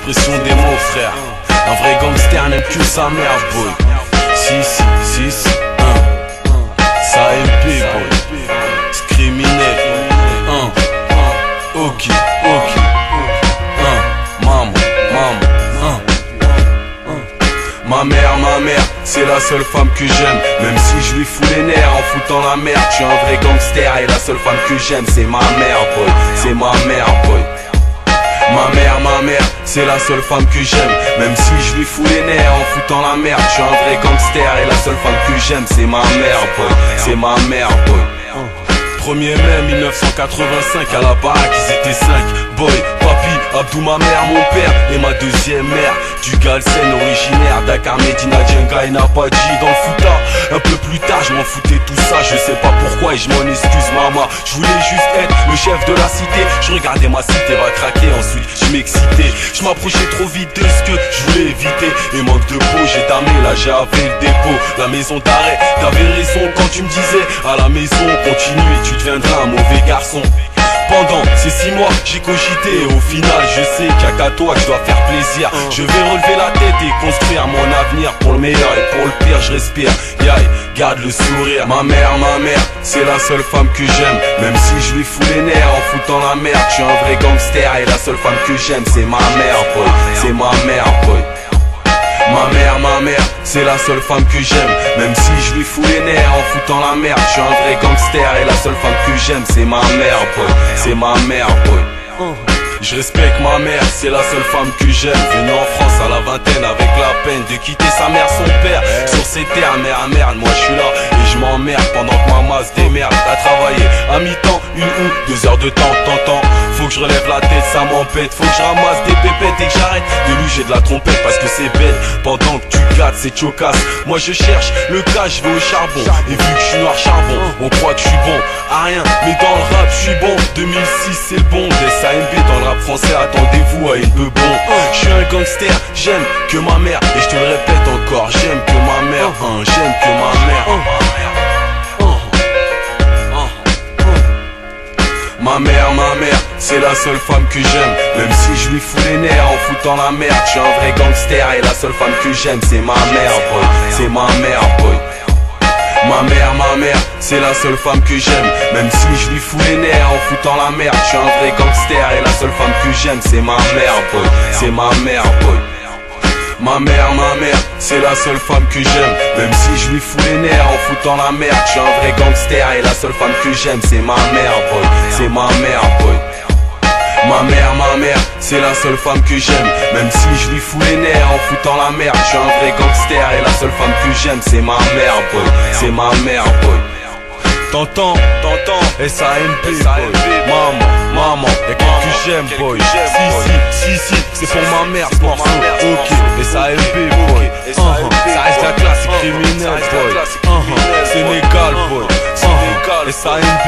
l'expression des mots, frère. Un vrai gangster n'aime que sa mère, boy. 6, 1, ça MP, boy. C'est criminel. Ok, maman. Ma mère, c'est la seule femme que j'aime. Même si je lui fous les nerfs en foutant la merde. Je suis un vrai gangster et la seule femme que j'aime, c'est ma mère, boy. C'est ma mère, boy. Ma mère, c'est la seule femme que j'aime. Même si je lui fous les nerfs en foutant la merde. Je suis un vrai gangster et la seule femme que j'aime, c'est ma mère, boy. C'est ma mère, boy. 1er mai 1985 à la baraque, ils étaient 5. Boy, papi, Abdou, ma mère, mon père et ma deuxième mère. Du Galsen originaire, Dakar, Medina, Djenga et Nabadji dans le foutard. Un peu plus tard, je m'en foutais tout ça. Je sais pas pourquoi et je m'en excuse, maman. Je voulais juste être le chef de la cité. Je regardais ma cité va craquer, ensuite je m'excitais. Je m'approchais trop vite de ce que je voulais éviter. Et manque de peau, j'ai damé, là j'avais le dépôt. La maison d'arrêt, t'avais raison quand tu me disais à la maison, continue et tu deviendras un mauvais garçon. Pendant ces 6 mois j'ai cogité et au final je sais qu'il n'y a qu'à toi que je dois faire plaisir. Je vais relever la tête et construire mon avenir. Pour le meilleur et pour le pire je respire. Yaï, garde le sourire. Ma mère, c'est la seule femme que j'aime. Même si je lui fous les nerfs en foutant la merde. Je suis un vrai gangster et la seule femme que j'aime, c'est ma mère, boy. C'est ma mère, boy. Ma mère, c'est la seule femme que j'aime. Même si je lui fous les nerfs en foutant la merde. Je suis un vrai gangster et la seule femme que j'aime, c'est ma mère, boy. C'est ma mère, boy. Je respecte ma mère, c'est la seule femme que j'aime. Venu en France à la vingtaine avec la peine de quitter sa mère, son père. Sur ces terres, mère à merde, moi je suis là et je m'emmerde pendant que ma masse démerde. À travailler à mi-temps, 1 ou 2 heures de temps. Faut que je relève la tête, ça m'embête. Faut que je ramasse des pépettes et que j'arrête de luger de la trompette parce que c'est bête. Pendant que tu gâtes, c'est chocasse. Moi je cherche le cas, je vais au charbon. Et vu que je suis noir charbon, on croit que je suis bon à rien, mais dans le rap je suis bon. 2006 c'est le bon, des SAMB dans le rap français, attendez-vous à une peu bon. Je suis un gangster, j'aime que ma mère. Et je te le répète encore, j'aime que ma mère, j'aime que ma mère. Ma mère, c'est la seule femme que j'aime. Même si je lui fous les nerfs en foutant la merde. Je suis un vrai gangster et la seule femme que j'aime, c'est ma mère, boy. C'est ma mère, boy. Ma mère, c'est la seule femme que j'aime. Même si je lui fous les nerfs en foutant la merde. Je suis un vrai gangster et la seule femme que j'aime, c'est ma mère, boy. C'est ma mère, boy. Ma mère, c'est la seule femme que j'aime. Même si je lui fous les nerfs en foutant la merde. Je suis un vrai gangster et la seule femme que j'aime, c'est ma mère, boy. C'est ma mère, boy. Ma mère, c'est la seule femme que j'aime. Même si je lui fous les nerfs en foutant la merde. Je suis un vrai gangster et la seule femme que j'aime, c'est ma mère, boy. C'est ma mère, boy. T'entends, SAMP, boy. Maman, y'a quelqu'un que j'aime, boy. Si, c'est pour ma mère ce morceau. Ok, SAMP, boy. Ça reste la classe criminelle, boy. Sénégal, boy. SAMP,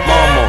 maman,